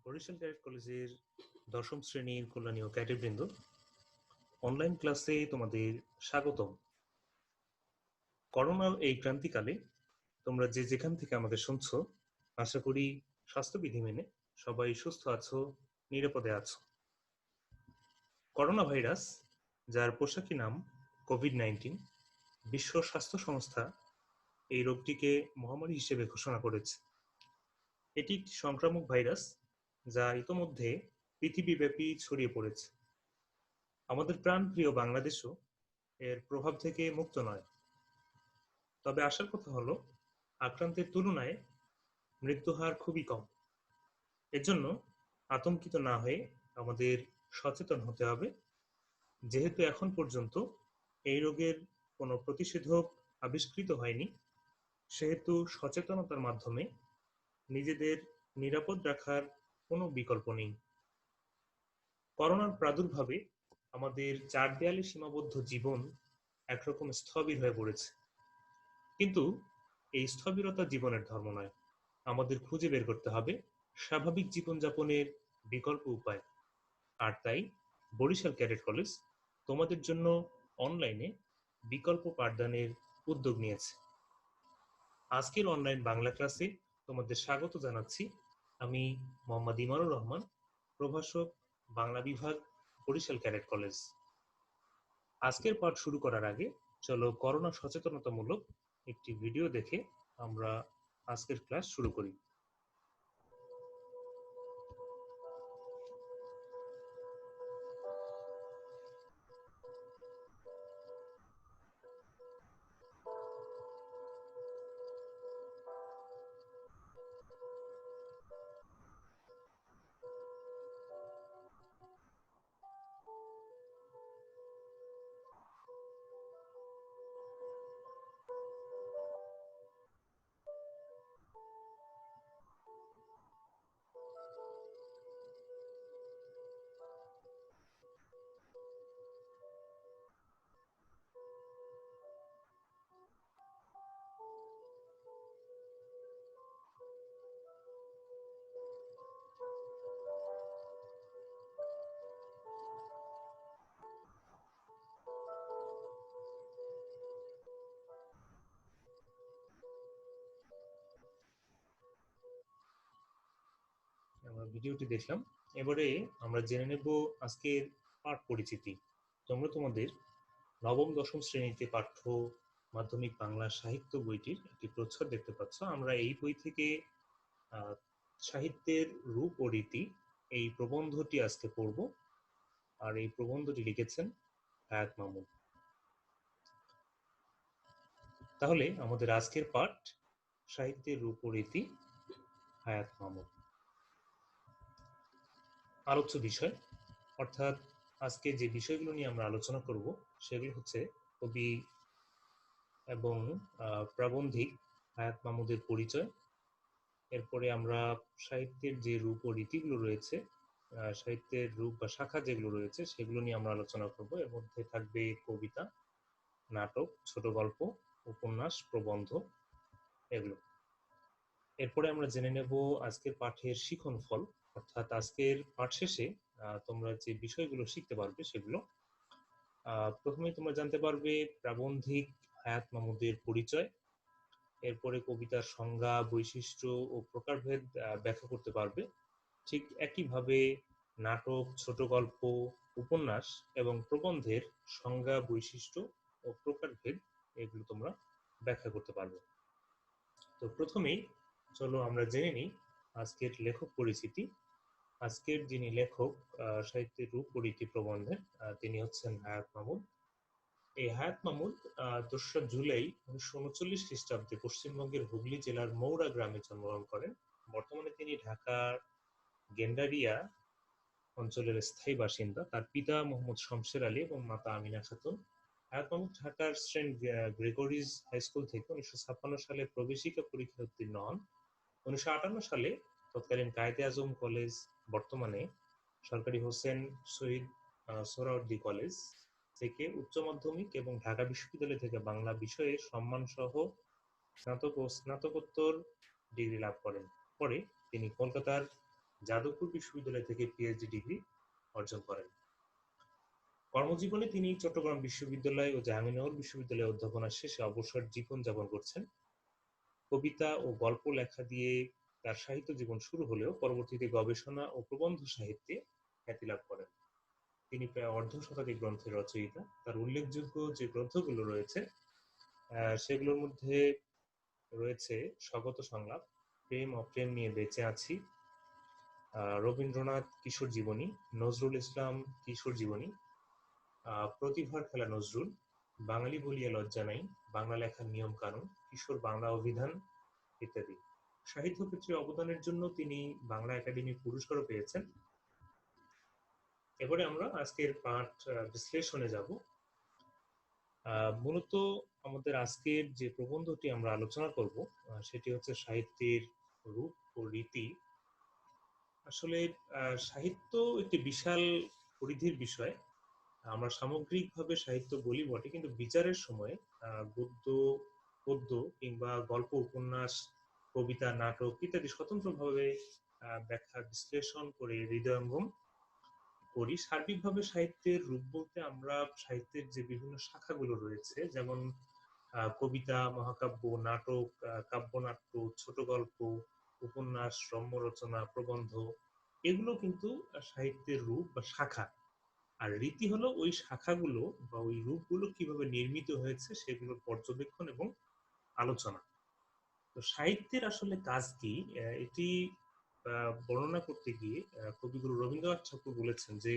Barishal cadet কলেজের দশম শ্রেণীর কল্যাণীয় ক্যাডেটবৃন্দ, অনলাইন ক্লাসে তোমাদের স্বাগতম। করোনার এই ক্রান্তিকালে তোমরা যে যেখান থেকে আমাদের শুনছো, আশা করি স্বাস্থ্যবিধি মেনে সবাই সুস্থ আছো, নিরাপদে আছো। করোনা ভাইরাস, যার পোশাকি নাম কোভিড-19, বিশ্ব স্বাস্থ্য সংস্থা এই রোগটিকে মহামারী হিসেবে ঘোষণা করেছে। এটি একটি সংক্রামক ভাইরাস যা ইতোমধ্যে পৃথিবীব্যাপী ছড়িয়ে পড়েছে। আমাদের প্রাণপ্রিয় বাংলাদেশও এর প্রভাব থেকে মুক্ত নয়। তবে আশার কথা হলো, আক্রান্তের তুলনায় মৃত্যুহার খুবই কম। এজন্য আতঙ্কিত না হয়ে আমাদের সচেতন হতে হবে। যেহেতু এখন পর্যন্ত এই রোগের কোনো প্রতিষেধক আবিষ্কৃত হয়নি, সেহেতু সচেতনতার মাধ্যমে নিজেদের নিরাপদ রাখার কোনো বিকল্প নেই। করোনার প্রাদুর্ভাবে আমাদের চার দেয়ালে সীমাবদ্ধ জীবন একরকম স্থবির হয়ে পড়েছে। কিন্তু এই স্থবিরতা জীবনের ধর্ম নয়। আমাদের খুঁজে বের করতে হবে স্বাভাবিক জীবনযাপনের বিকল্প উপায়। আর তাই বরিশাল ক্যাডেট কলেজ তোমাদের জন্য অনলাইনে বিকল্প পাঠদানের উদ্যোগ নিয়েছে। আজকের অনলাইন বাংলা ক্লাসে তোমাদের স্বাগত জানাচ্ছি। আমি মোহাম্মদ ইমানুর রহমান, প্রভাষক, বাংলা বিভাগ, বরিশাল ক্যাডেট কলেজ। আজকের পাঠ শুরু করার আগে চলো করোনা সচেতনতামূলক একটি ভিডিও দেখে আমরা আজকের ক্লাস শুরু করি। আমরা ভিডিওটি দেখলাম, এবারে আমরা জেনে নেব আজকের পাঠ পরিচিতি। তোমরা তোমাদের নবম দশম শ্রেণীতে পাঠ্য মাধ্যমিক বাংলা সাহিত্য বইটির একটি প্রচ্ছদ দেখতে পাচ্ছ। আমরা এই বই থেকে সাহিত্যের রূপ ও রীতি এই প্রবন্ধটি আজকে পড়ব। আর এই প্রবন্ধটি লিখেছেন হায়াত মামুন। তাহলে আমাদের আজকের পাঠ সাহিত্যের রূপ ও রীতি, হায়াত মামুন। আলোচ্য বিষয়, অর্থাৎ আজকে যে বিষয়গুলো নিয়ে আমরা আলোচনা করব সেগুলো হচ্ছে কবি এবং প্রাবন্ধিক হায়াত মামুদের পরিচয়। এরপরে আমরা সাহিত্যের যে রূপ ও রীতিগুলো রয়েছে, সাহিত্যের রূপ বা শাখা যেগুলো রয়েছে সেগুলো নিয়ে আমরা আলোচনা করব। এর মধ্যে থাকবে কবিতা, নাটক, ছোট গল্প, উপন্যাস, প্রবন্ধ, এগুলো। এরপরে আমরা জেনে নেব আজকের পাঠের শিখন ফল, অর্থাৎ আজকের পাঠ শেষে তোমরা যে বিষয়গুলো শিখতে পারবে সেগুলো। প্রথমে তোমরা জানতে পারবে প্রাবন্ধিক হায়াত মামুদের পরিচয়। এরপরে কবিতার সংজ্ঞা, বৈশিষ্ট্য ও প্রকারভেদ ব্যাখ্যা করতে পারবে। ঠিক একইভাবে নাটক, ছোট গল্প, উপন্যাস এবং প্রবন্ধের সংজ্ঞা, বৈশিষ্ট্য ও প্রকারভেদ এগুলো তোমরা ব্যাখ্যা করতে পারবে। তো প্রথমেই চলো আমরা জেনে নিই আজকের লেখক পরিচিতি। আজকের যিনি লেখক সাহিত্যের রূপ ও রীতি প্রবন্ধের, তিনি হচ্ছেন হায়াত মামুদ। এই হায়াত মামুদ ২রা জুলাই ১৯৩৯ খ্রিস্টাব্দে পশ্চিমবঙ্গের হুগলি জেলার মৌরা গ্রামে জন্মগ্রহণ করেন। বর্তমানে তিনি ঢাকার গেন্ডারিয়া অঞ্চলের স্থায়ী বাসিন্দা। তার পিতা মোহাম্মদ শমশের আলী এবং মাতা আমিনা খাতুন। হায়াত মামুদ ঢাকার সেন্ট গ্রেগরিজ হাই স্কুল থেকে ১৯৫৬ সালে প্রবেশিকা পরীক্ষায় উত্তীর্ণ হন। ১৯৫৮ সালে তৎকালীন কায়েদে আজম কলেজ, বর্তমানে সরকারি হোসেন শহীদ সোহরাওয়ার্দী কলেজ থেকে উচ্চ মাধ্যমিক এবং ঢাকা বিশ্ববিদ্যালয় থেকে বাংলা বিষয়ে সম্মানসহ স্নাতক ও স্নাতকোত্তর ডিগ্রি লাভ করেন। পরে তিনি কলকাতার যাদবপুর বিশ্ববিদ্যালয় থেকে পিএইচডি ডিগ্রি অর্জন করেন। কর্মজীবনে তিনি চট্টগ্রাম বিশ্ববিদ্যালয় ও জাহাঙ্গীরনগর বিশ্ববিদ্যালয়ে অধ্যাপনা শেষে অবসর জীবন যাপন করছেন। কবিতা ও গল্প লেখা দিয়ে তার সাহিত্য জীবন শুরু হলেও পরবর্তীতে গবেষণা ও প্রবন্ধ সাহিত্যে খ্যাতি লাভ করেন। তিনি প্রায় অর্ধশতাধিক গ্রন্থের রচয়িতা। তার উল্লেখযোগ্য যে গ্রন্থগুলো রয়েছে সেগুলোর মধ্যে রয়েছে স্বগত সংলাপ, প্রেম অপ্রেম নিয়ে বেঁচে আছি, রবীন্দ্রনাথ কিশোর জীবনী, নজরুল ইসলাম কিশোর জীবনী, প্রতিভার খেলা নজরুল, বাঙালি বলিয়া লজ্জা নাই, বাংলা লেখার নিয়ম কানুন, কিশোর বাংলা অভিধান ইত্যাদি। সাহিত্য ক্ষেত্রে অবদানের জন্য তিনি বাংলা একাডেমি পুরস্কারও পেয়েছেন। এবারে আমরা আজকের পাঠ বিশ্লেষণে যাব। মূলত আমাদের আজকের যে প্রবন্ধটি আমরা আলোচনা করব সেটি হচ্ছে সাহিত্যের রূপ ও রীতি। আসলে সাহিত্য একটি বিশাল পরিধির বিষয়। আমরা সামগ্রিকভাবে সাহিত্য বলি বটে, কিন্তু বিচারের সময় গদ্য, পদ্য কিংবা গল্প, উপন্যাস, কবিতা, নাটক ইত্যাদি স্বতন্ত্রভাবে ব্যাখ্যা বিশ্লেষণ করে হৃদয়ঙ্গম করি। সার্বিকভাবে সাহিত্যের রূপ বলতে আমরা সাহিত্যের যে বিভিন্ন শাখাগুলো রয়েছে, যেমন কবিতা, মহাকাব্য, নাটক, কাব্যনাট্য, ছোট গল্প, উপন্যাস, রম্য রচনা, প্রবন্ধ, এগুলো কিন্তু সাহিত্যের রূপ বা শাখা। আর রীতি হলো ওই শাখাগুলো বা ওই রূপগুলো কিভাবে নির্মিত হয়েছে সেগুলোর পর্যবেক্ষণ এবং আলোচনা। তো সাহিত্যের আসলে কাজ কি, এটি বর্ণনা করতে গিয়ে কবিগুরু রবীন্দ্রনাথ ঠাকুর বলেছেন যে,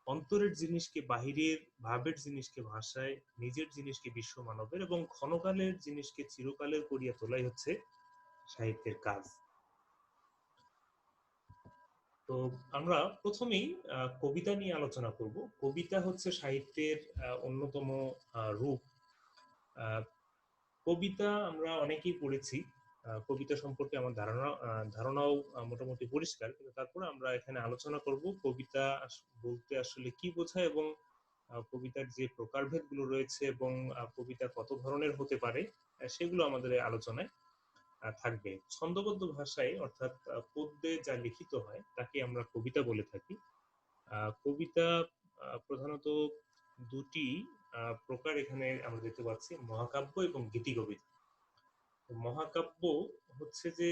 অন্তরের জিনিসকে বাহিরের, ভাবের জিনিসকে ভাষায়, নিজের জিনিসকে বিশ্ব মানবের এবং ক্ষণকালের জিনিসকে চিরকালের করিয়া তোলাই হচ্ছে সাহিত্যের কাজ। তো আমরা প্রথমেই কবিতা নিয়ে আলোচনা করব। কবিতা হচ্ছে সাহিত্যের অন্যতম রূপ। কবিতা আমরা অনেকেই পড়েছি, কবিতা সম্পর্কে আমার ধারণাও মোটামুটি পরিষ্কার, কিন্তু তারপরে আমরা এখানে আলোচনা করব কবিতা বলতে আসলে কি বোঝায় এবং কবিতার যে প্রকারভেদগুলো রয়েছে এবং কবিতা কত ধরনের হতে পারে সেগুলো আমাদের আলোচনায় থাকবে। ছন্দবদ্ধ ভাষায় অর্থাৎ পদ্যে যা লিখিত হয় তাকে আমরা কবিতা বলে থাকি। কবিতা প্রধানত দুটি প্রকার এখানে আমরা দেখতে পাচ্ছি, মহাকাব্য এবং গীতিকবিতা। মহাকাব্য হচ্ছে যে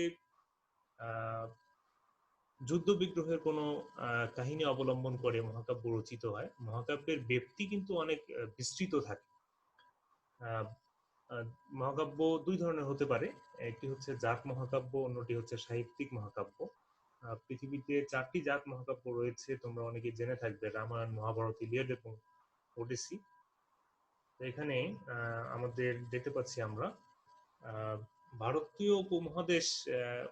যুদ্ধ বিগ্রহের কোনো কাহিনী অবলম্বন করে মহাকাব্য রচিত হয়। মহাকাব্যের ব্যক্তি কিন্তু অনেক বিস্তৃত থাকে। মহাকাব্য দুই ধরনের হতে পারে, একটি হচ্ছে জাত মহাকাব্য, অন্যটি হচ্ছে সাহিত্যিক মহাকাব্য। পৃথিবীতে 4টি জাত মহাকাব্য রয়েছে, তোমরা অনেকে জেনে থাকবে, রামায়ণ, মহাভারত, ইলিয়াড এবং ওডিসি। এখানে আমাদের দেখতে পাচ্ছি আমরা ভারতীয়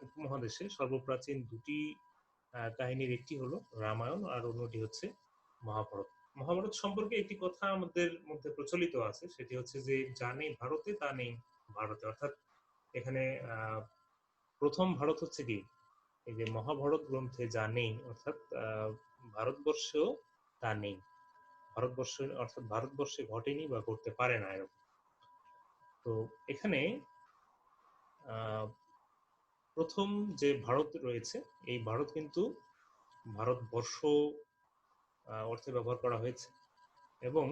উপমহাদেশে সর্বপ্রাচীন দুটি কাহিনীর একটি হলো রামায়ণ আর অন্যটি হচ্ছে মহাভারত। মহাভারত সম্পর্কে একটি কথা আমাদের মধ্যে প্রচলিত আছে, সেটি হচ্ছে যে যা নেই ভারতে তা নেই ভারতে। অর্থাৎ এখানে প্রথম ভারত হচ্ছে কি, এই যে মহাভারত গ্রন্থে যা নেই, অর্থাৎ ভারতবর্ষেও তা নেই। ভারতবর্ষে অর্থাৎ ভারতবর্ষে ঘটেনি বা করতে পারে না এরকম। তো এখানে প্রথম যে ভারত রয়েছে, এই ভারত কিন্তু ভারতবর্ষ অর্থে ব্যবহার করা হয়েছে এবং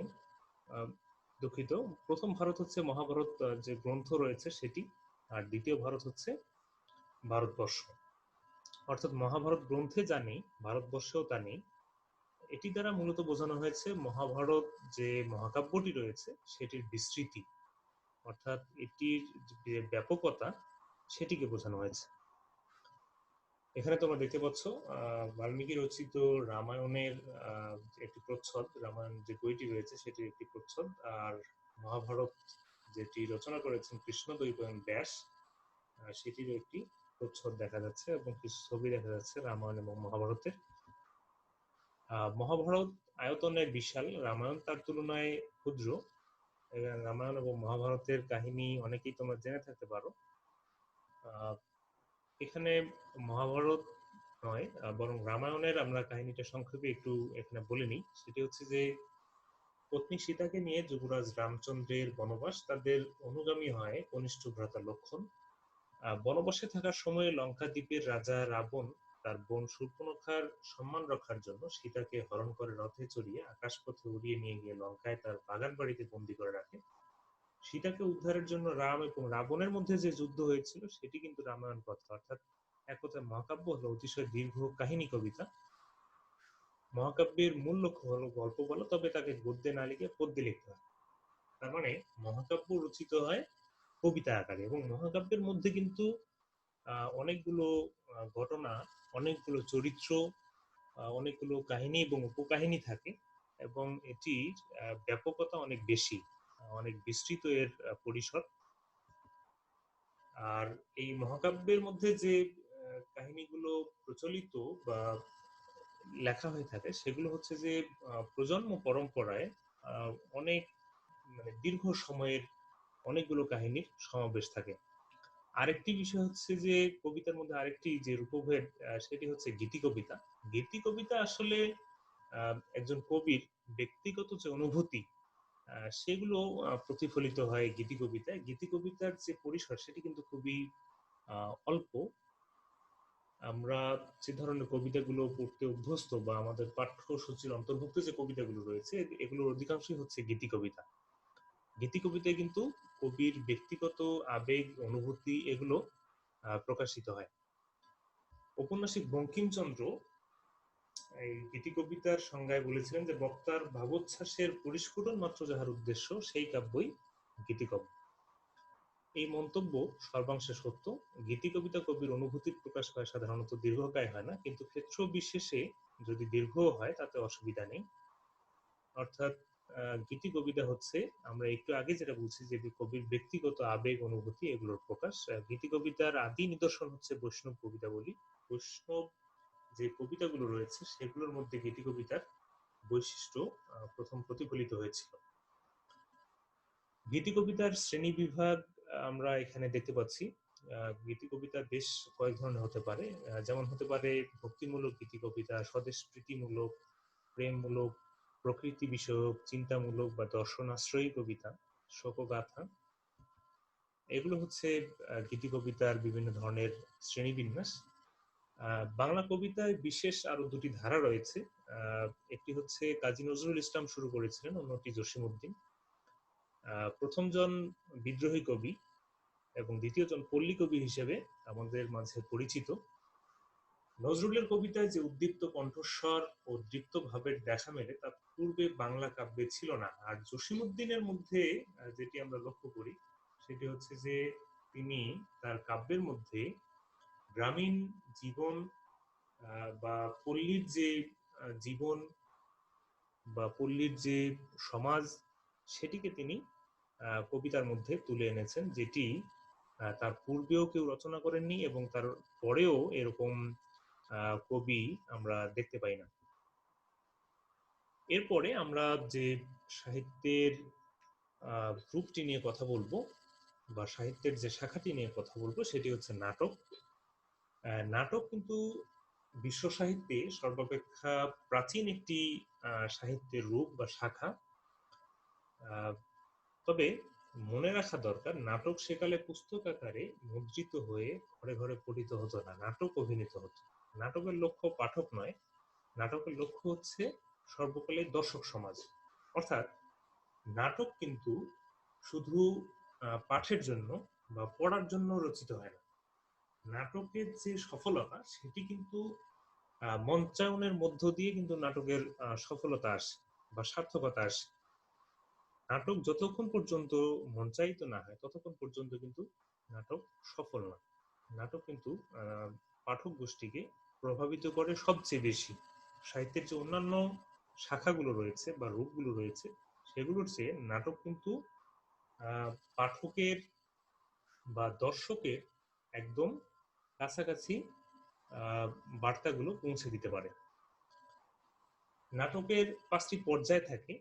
দুঃখিত, প্রথম ভারত হচ্ছে মহাভারত যে গ্রন্থ রয়েছে সেটি, আর দ্বিতীয় ভারত হচ্ছে ভারতবর্ষ। অর্থাৎ মহাভারত গ্রন্থে যা নেই ভারতবর্ষেও তা নেই। এটি দ্বারা মূলত বোঝানো হয়েছে মহাভারত যে মহাকাব্যটি রয়েছে সেটির বিস্তৃতি, অর্থাৎ এটির যে ব্যাপকতা সেটিকে বোঝানো হয়েছে। এখানে তোমরা দেখতে পাচ্ছ বাল্মীকি রচিত রামায়ণের একটি প্রচ্ছদ, রামায়ণ যে বইটি রয়েছে সেটির একটি প্রচ্ছদ, আর মহাভারত যেটি রচনা করেছেন কৃষ্ণদ্বৈপায়ন ব্যাস সেটিরও একটি প্রচ্ছদ দেখা যাচ্ছে এবং কিছু ছবি দেখা যাচ্ছে রামায়ণ এবং মহাভারতের। মহাভারত আয়তনে বিশাল, রামায়ণ তার তুলনায় ক্ষুদ্র। রামায়ণ এবং মহাভারতের কাহিনী অনেকেই তোমরা জেনে থাকতে পারো। এখানে মহাভারত নয় বরং রামায়ণের আমরা কাহিনীটা সংক্ষেপে একটু এখানে বলে নিই। সেটি হচ্ছে যে পত্নী সীতাকে নিয়ে যুবরাজ রামচন্দ্রের বনবাস, তাদের অনুগামী হয় কনিষ্ঠ ভ্রাতা লক্ষণ। বনবাসে থাকার সময়ে লঙ্কা দ্বীপের রাজা রাবণ তার বোন শূর্পণখার সম্মান রক্ষার জন্য সীতাকে হরণ করে রথে চড়িয়ে আকাশপথে উড়িয়ে নিয়ে গিয়ে লঙ্কায় তার বাগান বাড়িতে বন্দী করে রাখে। সীতাকে উদ্ধারের জন্য রাম এবং রাবণের মধ্যে যে যুদ্ধ হয়েছিল সেটি কিন্তু রামায়ণ কথা, অর্থাৎ এক কথায় মহাকাব্য হলো অতিশয় দীর্ঘ কাহিনী কবিতা। মহাকাব্যের মূল লক্ষ্য হলো গল্প বলা, তবে তাকে গদ্যে না লিখে পদ্যে লিখতে হয়। তার মানে মহাকাব্য রচিত হয় কবিতা আকারে, এবং মহাকাব্যের মধ্যে কিন্তু অনেকগুলো ঘটনা, অনেকগুলো চরিত্র, অনেকগুলো কাহিনী এবং উপকাহিনী থাকে, এবং এটির ব্যাপকতা অনেক বেশি, অনেক বিস্তৃত এর পরিসর। আর এই মহাকাব্যের মধ্যে যে কাহিনীগুলো প্রচলিত বা লেখা হয়ে থাকে সেগুলো হচ্ছে যে প্রজন্ম পরম্পরায় অনেক মানে দীর্ঘ সময়ের অনেকগুলো কাহিনীর সমাবেশ থাকে। আরেকটি বিষয় হচ্ছে যে কবিতার মধ্যে আরেকটি যে রূপভেদ, সেটি হচ্ছে গীতি কবিতা। গীতি কবিতা আসলে একজন কবির ব্যক্তিগত যে অনুভূতি সেগুলো প্রতিফলিত হয় গীতি কবিতায়। গীতি কবিতার যে পরিসর সেটি কিন্তু খুবই অল্প। আমরা যে ধরনের কবিতাগুলো পড়তে অভ্যস্ত বা আমাদের পাঠ্যসূচির অন্তর্ভুক্ত যে কবিতাগুলো রয়েছে এগুলোর অধিকাংশই হচ্ছে গীতি কবিতা। গীতি কবিতায় কিন্তু কবির ব্যক্তিগত আবেগ, অনুভূতি এগুলো প্রকাশিত হয়। ঔপন্যাসিক বঙ্কিমচন্দ্র এই গীতি কবিতার সংজ্ঞায় বলেছিলেন যে বক্তার ভাবোচ্ছ্বাসের পরিস্ফুটন মাত্র যাহার উদ্দেশ্য সেই কাব্যই গীতিকাব্য। এই মন্তব্য সর্বাংশে সত্য। গীতি কবিতা কবির অনুভূতির প্রকাশ পায়, সাধারণত দীর্ঘকায় হয় না, কিন্তু ক্ষেত্র বিশেষে যদি দীর্ঘ হয় তাতে অসুবিধা নেই। অর্থাৎ গীতি কবিতা হচ্ছে, আমরা একটু আগে যেটা বলছি যে কবির ব্যক্তিগত আবেগ, অনুভূতি এগুলোর প্রকাশ। গীতি কবিতার আদি নিদর্শন হচ্ছে বৈষ্ণব কবিতা বলি। বৈষ্ণব যে কবিতাগুলো রয়েছে সেগুলোর মধ্যে গীতি কবিতার বৈশিষ্ট্য প্রথম প্রতিফলিত হয়েছিল। গীতি কবিতার শ্রেণী বিভাগ আমরা এখানে দেখতে পাচ্ছি। গীতি কবিতা বেশ কয়েক ধরনের হতে পারে, যেমন হতে পারে ভক্তিমূলক গীতি কবিতা, স্বদেশ প্রীতিমূলক, প্রেমমূলক, প্রকৃতি বিষয়ক, চিন্তামূলক বা দর্শনাশ্রয়ী কবিতা, শোকগাথা। এগুলো হচ্ছে গীতি কবিতার বিভিন্ন ধরনের শ্রেণীবিন্যাস। বাংলা কবিতায় বিশেষ আরো দুটি ধারা রয়েছে। একটি হচ্ছে কাজী নজরুল ইসলাম শুরু করেছিলেন, অন্যটি জসীমউদ্দিন। প্রথমজন বিদ্রোহী কবি এবং দ্বিতীয়জন পল্লী কবি হিসেবে আমাদের মাঝে পরিচিত। নজরুলের কবিতায় যে উদ্দীপ্ত কণ্ঠস্বর ও দৃপ্ত ভাবের দেখা মেলে তা পূর্বে বাংলা কাব্যে ছিল না। আর জসীমউদ্দিনের মধ্যে যেটি আমরা লক্ষ্য করি সেটি হচ্ছে যে তিনি তার কাব্যের মধ্যে গ্রামীণ জীবন বা পল্লীর যে জীবন বা পল্লীর যে সমাজ সেটিকে তিনি কবিতার মধ্যে তুলে এনেছেন, যেটি তার পূর্বেও কেউ রচনা করেননি এবং তার পরেও এরকম কবি আমরা দেখতে পাই না। এরপরে আমরা যে সাহিত্যের গ্রুপটি নিয়ে কথা বলবো বা সাহিত্যের যে শাখাটি নিয়ে কথা বলবো সেটি হচ্ছে নাটক। নাটক কিন্তু বিশ্ব সাহিত্যে সর্বাপেক্ষা প্রাচীন একটি সাহিত্যের রূপ বা শাখা। তবে মনে রাখা দরকার, নাটক সেকালে পুস্তক আকারে মুদ্রিত হয়ে ঘরে ঘরে পঠিত হতো না, নাটক অভিনীত হতো। নাটকের লক্ষ্য পাঠক নয়, নাটকের লক্ষ্য হচ্ছে সর্বকালের দর্শক সমাজ। অর্থাৎ নাটক কিন্তু শুধু পাঠের জন্য বা পড়ার জন্য রচিত হয় না। নাটকের যে সফলতা সেটি কিন্তু মঞ্চায়নের মধ্য দিয়ে কিন্তু নাটকের সফলতা আসে বা সার্থকতা আসে। নাটক যতক্ষণ পর্যন্ত মঞ্চায়িত না হয় ততক্ষণ পর্যন্ত কিন্তু নাটক সফল না। নাটক কিন্তু পাঠক গোষ্ঠীকে প্রভাবিত করে সবচেয়ে বেশি। সাহিত্যের যে অন্যান্য শাখাগুলো রয়েছে বা রূপগুলো রয়েছে সেগুলোর চেয়ে নাটক কিন্তু পাঠকের বা দর্শকের একদম কাছাকাছি বার্তাগুলো পৌঁছে দিতে পারে। নাটকের 5টি পর্যায় থাকে।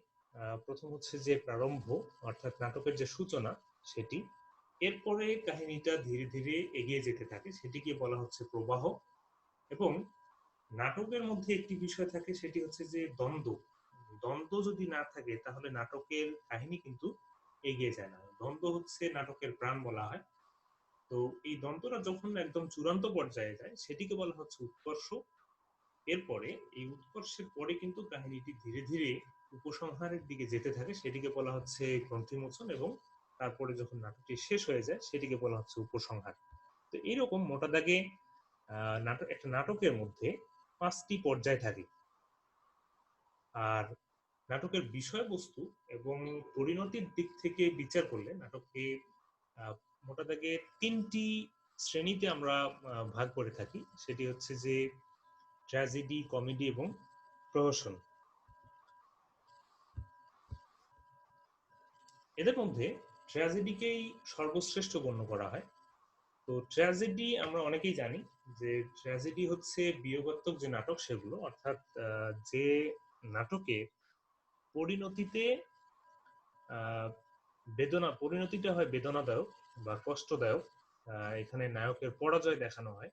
প্রথম হচ্ছে যে প্রারম্ভ, অর্থাৎ নাটকের যে সূচনা সেটি। এরপরে কাহিনীটা ধীরে ধীরে এগিয়ে যেতে থাকে, সেটিকে বলা হচ্ছে প্রবাহ। এবং নাটকের মধ্যে একটি বিষয় থাকে, সেটি হচ্ছে যে দ্বন্দ্ব। দ্বন্দ্ব যদি না থাকে তাহলে নাটকের কাহিনী কিন্তু এগিয়ে যায় না। দ্বন্দ্ব হচ্ছে নাটকের প্রাণ বলা হয়। তো এই দ্বন্দ্বটা যখন একদম চূড়ান্ত পর্যায়ে যায় সেটিকে বলা হচ্ছে উৎকর্ষ। এরপরে এই উৎকর্ষের পরে কিন্তু কাহিনীটি ধীরে ধীরে উপসংহারের দিকে যেতে থাকে, সেটিকে বলা হচ্ছে গ্রন্থিমোচন, এবং তারপরে যখন নাটকটি শেষ হয়ে যায় সেটিকে বলা হচ্ছে উপসংহার। তো এইরকম মোটা দাগে একটা নাটকের মধ্যে 5টি পর্যায় থাকে। আর নাটকের বিষয়বস্তু এবং পরিণতির দিক থেকে বিচার করলে নাটককে মোটা দাগে 3টি শ্রেণীতে আমরা ভাগ করে থাকি। সেটি হচ্ছে যে ট্র্যাজেডি, কমেডি এবং প্রহসন। এদের মধ্যে ট্র্যাজেডিকেই সর্বশ্রেষ্ঠ গণ্য করা হয়। তো ট্র্যাজেডি আমরা অনেকেই জানি যে ট্র্যাজেডি হচ্ছে বিয়োগাত্মক যে নাটক সেগুলো, অর্থাৎ যে নাটকে পরিণতিতে পরিণতিটা হয় বেদনাদায়ক বা কষ্টদায়ক। এখানে নায়কের পরাজয় দেখানো হয়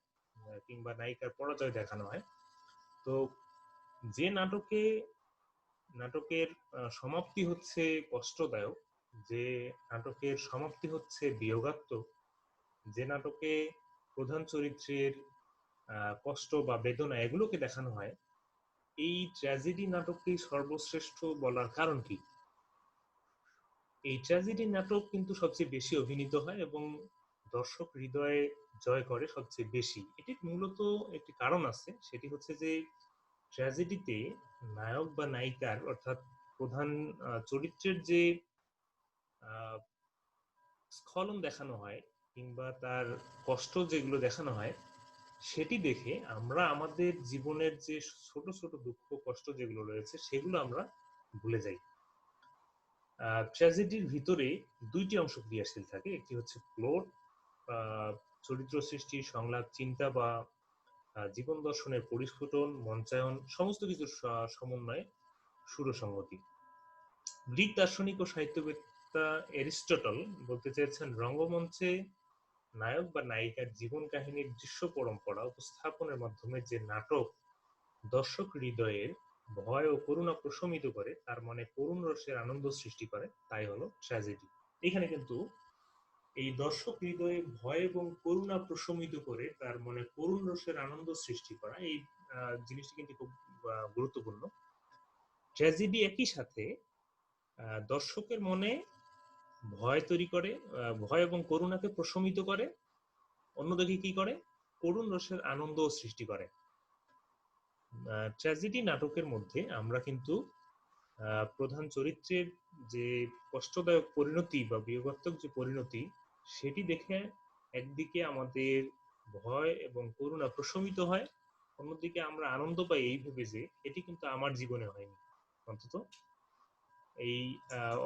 কিংবা নায়িকার পরাজয় দেখানো হয়। তো যে নাটকের সমাপ্তি হচ্ছে কষ্টদায়ক, যে নাটকের সমাপ্তি হচ্ছে বিয়োগাত্মক, যে নাটকে প্রধান চরিত্রের কষ্ট বা বেদনা এগুলোকে দেখানো হয়, এই ট্র্যাজেডি নাটককেই সর্বশ্রেষ্ঠ বলার কারণ কি? এই ট্র্যাজেডি নাটক কিন্তু সবচেয়ে বেশি অভিনীত হয় এবং দর্শক হৃদয়ে জয় করে সবচেয়ে বেশি। এটির মূলত একটি কারণ আছে, সেটি হচ্ছে যে ট্র্যাজেডিতে নায়ক বা নায়িকার অর্থাৎ প্রধান চরিত্রের যে স্খলন দেখানো হয় কিংবা তার কষ্ট যেগুলো দেখানো হয়, সেটি দেখে আমরা আমাদের জীবনের যে ছোট ছোট দুঃখ কষ্ট যেগুলো রয়েছে সেগুলো আমরা ভুলে যাই। ট্র্যাজেডির ভিতরে 2টি অংশ ক্রিয়াশীল থাকে। একটি হচ্ছে প্লট, চরিত্র সৃষ্টি, সংলাপ, চিন্তা বা জীবন দর্শনের পরিস্ফুটন, মঞ্চায়ন, সমস্ত কিছুর সমন্বয়ে সুরসংগতি। গ্রিক দার্শনিক ও সাহিত্যবেত্তা এরিস্টটল বলতে চেয়েছেন, রঙ্গমঞ্চে নায়ক বা নায়িকার জীবন কাহিনীর দৃশ্য পরম্পরা উপস্থাপনের মাধ্যমে যে নাটক দর্শক হৃদয়ের ভয় ও করুণা প্রশমিত করে, তার মনে করুণ রসের আনন্দ সৃষ্টি করে, তাই হলো ট্র্যাজেডি। এখানে কিন্তু এই দর্শক হৃদয়ে ভয় এবং করুণা প্রশমিত করে তার মনে করুণ রসের আনন্দ সৃষ্টি করা, এই জিনিসটি কিন্তু খুব গুরুত্বপূর্ণ। ট্র্যাজেডি একই সাথে দর্শকের মনে ভয় তৈরি করে, ভয় এবং করুণাকে প্রশমিত করে, অন্যদিকে কি করে, করুণ রসের আনন্দ সৃষ্টি করে। ট্র্যাজেডি নাটকের মধ্যে আমরা কিন্তু প্রধান চরিত্রের যে কষ্টদায়ক পরিণতি বা বিয়োগাত্মক যে পরিণতি, সেটি দেখে একদিকে আমাদের ভয় এবং করুণা প্রশমিত হয়, অন্যদিকে আমরা আনন্দ পাই এই ভেবে যে এটি কিন্তু আমার জীবনে হয়নি, অন্তত এই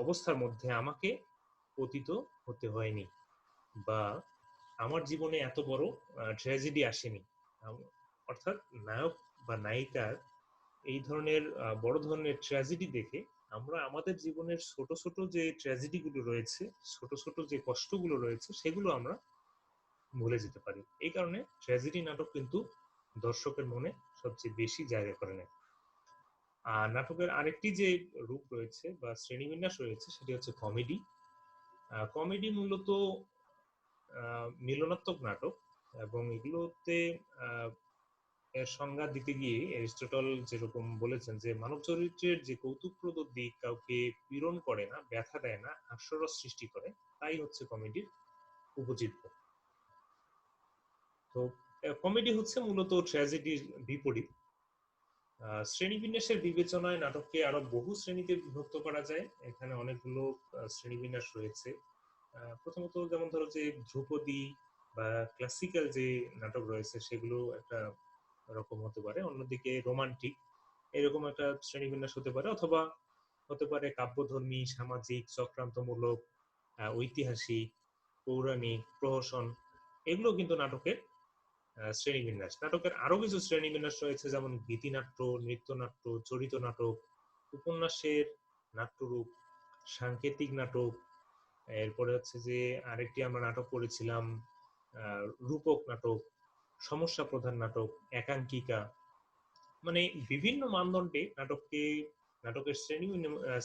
অবস্থার মধ্যে আমাকে পতিত হতে হয়নি, বা আমার জীবনে এত বড় ট্র্যাজেডি আসেনি। অর্থাৎ নায়ক বা নায়িকার এই ধরনের বড় ধরনের ট্র্যাজেডি দেখে আমরা আমাদের জীবনের ছোট ছোট যে ট্র্যাজেডি গুলো রয়েছে, ছোট ছোট যে কষ্টগুলো রয়েছে, সেগুলো আমরা ভুলে যেতে পারি। এই কারণে ট্র্যাজেডি নাটক কিন্তু দর্শকের মনে সবচেয়ে বেশি জায়গা করে নেয়। আর নাটকের আরেকটি যে রূপ রয়েছে বা শ্রেণীবিন্যাস রয়েছে সেটি হচ্ছে কমেডি। কমেডি মূলত মিলনাত্মক নাটক, এবং এগুলোতে এর সংজ্ঞা দিতে গিয়ে এরিস্টটল যেরকম বলেছেন যে মানব চরিত্রের যে কৌতুকপ্রদ দিক কাউকে পীড়ন করে না, ব্যথা দেয় না, হাস্যরস সৃষ্টি করে, তাই হচ্ছে কমেডির উপজীব্য। তো কমেডি হচ্ছে মূলত ট্র্যাজেডির বিপরীত। শ্রেণীবিন্যাসের বিবেচনায় নাটককে আরো বহু শ্রেণীতে বিভক্ত করা যায়। এখানে অনেকগুলো শ্রেণীবিন্যাস রয়েছে। প্রথমত যেমন ধরো যে ধ্রুপদী বা ক্লাসিক্যাল যে নাটক রয়েছে সেগুলো একটা রকম হতে পারে, অন্যদিকে রোমান্টিক এরকম একটা শ্রেণীবিন্যাস হতে পারে, অথবা হতে পারে কাব্যধর্মী, সামাজিক, চক্রান্তমূলক, ঐতিহাসিক, পৌরাণিক, প্রহসন। এগুলো কিন্তু নাটকের শ্রেণীবিন্যাস। নাটকের আরো কিছু শ্রেণীবিন্যাস রয়েছে, যেমন গীতিনাট্য, নৃত্যনাট্য, চরিত নাটক, উপন্যাসের নাট্যরূপ, সাংকেতিক নাটক। এরপরে হচ্ছে যে আরেকটি আমরা নাটক করেছিলাম রূপক নাটক, সমস্যা প্রধান নাটক, একাঙ্কিকা। মানে বিভিন্ন মানদণ্ডে নাটকের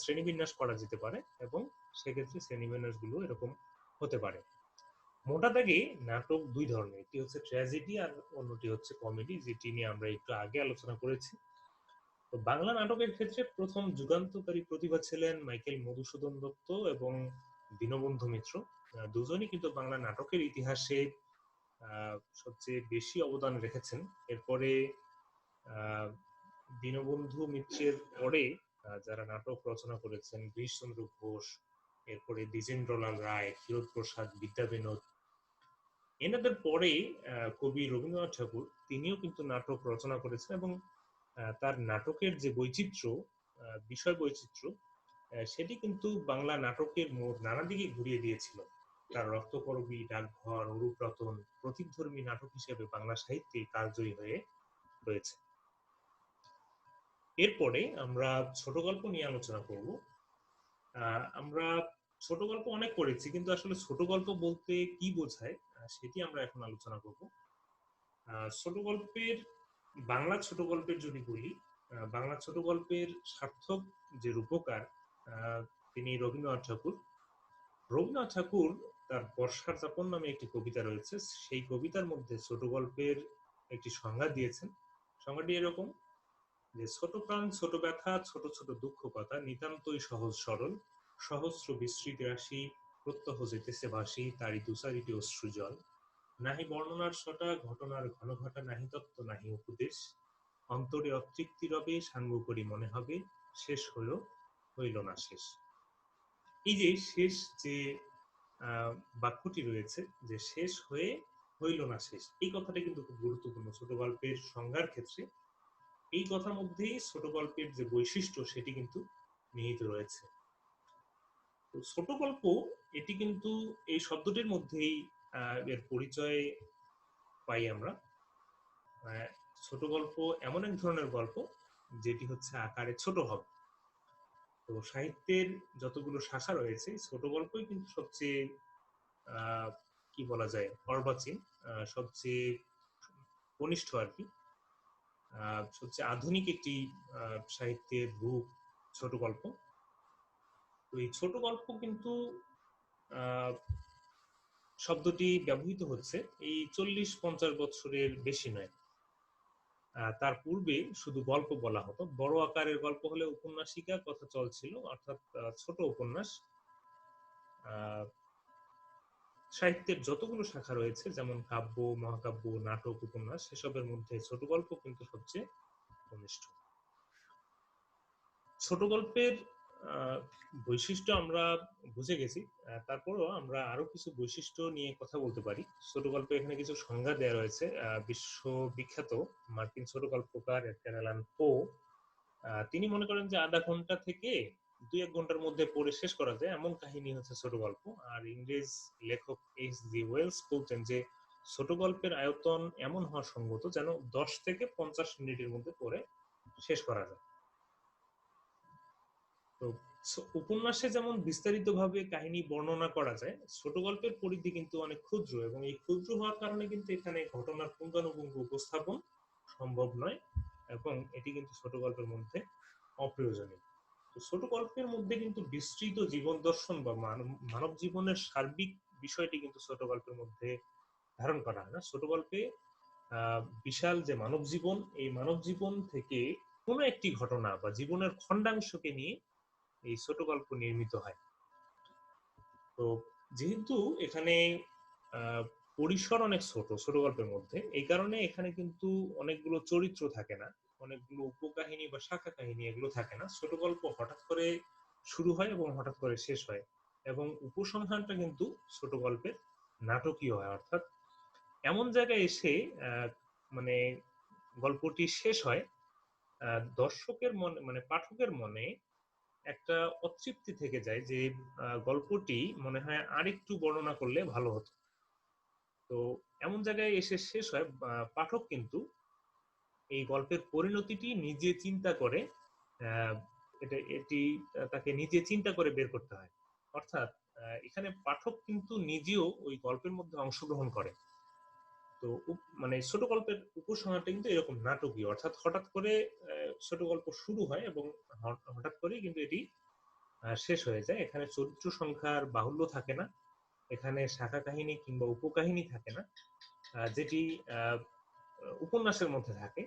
শ্রেণীবিন্যাস করা যেতে পারে, এবং সেক্ষেত্রে শ্রেণীবিন্যাসগুলো এরকম হতে পারে। মোটা দাগে নাটক দুই ধরনের, একটি হচ্ছে ট্র্যাজেডি আর অন্যটি হচ্ছে কমেডি, যেটি নিয়ে আমরা একটু আগে আলোচনা করেছি। তো বাংলা নাটকের ক্ষেত্রে প্রথম যুগান্তকারী প্রতিভা ছিলেন মাইকেল মধুসূদন দত্ত এবং দীনবন্ধু মিত্র। দুজনই কিন্তু বাংলা নাটকের ইতিহাসে সবচেয়ে বেশি অবদান রেখেছেন। এরপরে দীনবন্ধু মিত্রের পরে যারা নাটক রচনা করেছেন, গিরিশচন্দ্র ঘোষ, এরপরে দ্বিজেন্দ্রলাল রায়, ক্ষীরোদ বিদ্যাবিনোদ, এনাদের পরে কবি রবীন্দ্রনাথ ঠাকুর তিনিও কিন্তু নাটক রচনা করেছেন এবং তার নাটকের যে বৈচিত্র্য, বিষয় বৈচিত্র্য, সেটি কিন্তু বাংলা নাটকের মোড় নানা দিকে ঘুরিয়ে দিয়েছিল। তার রক্তকরবী, ডাকঘর, অরূপরতন প্রতীকধর্মী নাটক হিসেবে বাংলা সাহিত্যে কালজয়ী হয়ে রয়েছে। এরপরে আমরা ছোট গল্প নিয়ে আলোচনা করব। আমরা ছোট গল্প অনেক করেছি, কিন্তু আসলে ছোট গল্প বলতে কি বোঝায় সেটি আমরা এখন আলোচনা করব। ছোট গল্পের, বাংলা ছোট গল্পের যদি বলি, বাংলা ছোট গল্পের সার্থক যে রূপকার তিনি রবীন্দ্রনাথ ঠাকুর। রবীন্দ্রনাথ ঠাকুর তার বর্ষার যাপন নামে একটি কবিতা রয়েছে, সেই কবিতার মধ্যে ছোট গল্পের একটি সংজ্ঞা দিয়েছেন। সংজ্ঞাটি এরকম যে ছোট প্রাণ, ছোট ব্যথা, ছোট ছোট দুঃখ কথা, নিতান্তই সহজ সরল, সহস্র বিস্তৃতি রাশি, প্রত্যহ যেতেছে ভাসি, তারি দুসারিটি অশ্রুজল, নাহি বর্ণনার ছটা, ঘটনার ঘন ঘটা, নাহি তত্ত্ব নাহি উপদেশ, অন্তরে অতৃপ্তি রবে, সাঙ্গ করি মনে হবে, শেষ হইল না শেষ। এই যে শেষ যে বাক্যটি রয়েছে, যে শেষ হইল না শেষ, এই কথাটা কিন্তু খুব গুরুত্বপূর্ণ ছোট গল্পের সংজ্ঞার ক্ষেত্রে। এই কথার মধ্যেই ছোট গল্পের যে বৈশিষ্ট্য সেটি কিন্তু নিহিত রয়েছে। তো ছোট গল্প, এটি কিন্তু এই শব্দটির মধ্যেই এর পরিচয় পাই আমরা। ছোট গল্প এমন এক ধরনের গল্প যেটি হচ্ছে আকারে ছোট হবে। তো সাহিত্যের যতগুলো শাখা রয়েছে, ছোট গল্পই কিন্তু সবচেয়ে কি বলা যায়, অর্বাচীন, সবচেয়ে কনিষ্ঠ আর কি, সবচেয়ে আধুনিক একটি সাহিত্যের রূপ ছোট গল্প। তো এই ছোট গল্প কিন্তু শব্দটি ব্যবহৃত হচ্ছে এই 40-50 বছরের বেশি নয়। তার পূর্বে শুধু গল্প বলা হতো, বড় আকারের গল্প হলে উপন্যাসিকা কথা চলছিল, অর্থাৎ ছোট উপন্যাস। সাহিত্যের যতগুলো শাখা রয়েছে, যেমন কাব্য, মহাকাব্য, নাটক, উপন্যাস, সেসবের মধ্যে ছোট গল্প কিন্তু সবচেয়ে ঘনিষ্ঠ। ছোট গল্পের বৈশিষ্ট্য আমরা বুঝে গেছি, তারপরও আমরা আরো কিছু বৈশিষ্ট্য নিয়ে কথা বলতে পারি। ছোট গল্পে এখানে কিছু সংজ্ঞা দেওয়া রয়েছে। বিশ্ববিখ্যাত মার্কিন ছোট গল্পকার এডগার অ্যালান পো, তিনি মনে করেন যে আধা ঘন্টা থেকে 2-1 ঘন্টার মধ্যে পড়ে শেষ করা যায় এমন কাহিনী হচ্ছে ছোট গল্প। আর ইংরেজ লেখক H.G. ওয়েলস বলতেন যে ছোট গল্পের আয়তন এমন হওয়া সঙ্গত যেন 10 থেকে 50 মিনিটের মধ্যে পড়ে শেষ করা যায়। তো উপন্যাসে যেমন বিস্তারিতভাবে কাহিনী বর্ণনা করা যায়, ছোট গল্পের পরিধি কিন্তু অনেক ক্ষুদ্র, এবং এই ক্ষুদ্র হওয়ার কারণে কিন্তু এখানে ঘটনার পুঙ্খানুপুঙ্খ উপস্থাপন সম্ভব নয়, এবং এটি কিন্তু ছোট গল্পের মধ্যে অপ্রয়োজনীয়। তো ছোট গল্পের মধ্যে কিন্তু বিস্তৃত জীবন দর্শন বা মানব জীবনের সার্বিক বিষয়টি কিন্তু ছোট গল্পের মধ্যে ধারণ করা হয় না। ছোট গল্পে বিশাল যে মানব জীবন, এই মানব জীবন থেকে কোনো একটি ঘটনা বা জীবনের খণ্ডাংশকে নিয়ে এই ছোট গল্প নির্মিত হয়। তো যেহেতু এখানে পরিসর অনেক ছোট ছোট গল্পের মধ্যে, এই কারণে এখানে কিন্তু অনেকগুলো চরিত্র থাকে না, অনেকগুলো উপকাহিনী বা শাখা কাহিনী এগুলো থাকে না। ছোট গল্প হঠাৎ করে শুরু হয় এবং হঠাৎ করে শেষ হয়, এবং উপসংহারটা কিন্তু ছোট গল্পের নাটকীয় হয়, অর্থাৎ এমন জায়গায় এসে মানে গল্পটি শেষ হয়, দর্শকের মনে মানে পাঠকের মনে একটা অতৃপ্তি থেকে যায় যে গল্পটি মনে হয় আরেকটু বর্ণনা করলে ভালো হতো। তো এমন জায়গায় এসে শেষ হয়, পাঠক কিন্তু এই গল্পের পরিণতিটি নিজে চিন্তা করে, এটি তাকে নিজে চিন্তা করে বের করতে হয়। অর্থাৎ এখানে পাঠক কিন্তু নিজেও ওই গল্পের মধ্যে অংশগ্রহণ করে। তো মানে ছোট গল্পের উপসংহারটা কিন্তু এরকম নাটকীয়, অর্থাৎ হঠাৎ করে ছোট গল্প শুরু হয় এবং হঠাৎ করে কিন্তু এটি শেষ হয়ে যায়। এখানে চরিত্র সংখ্যার বাহুল্য থাকে না, এখানে শাখা কাহিনী কিংবা উপকাহিনী থাকে না, যেটি উপন্যাসের মধ্যে থাকে।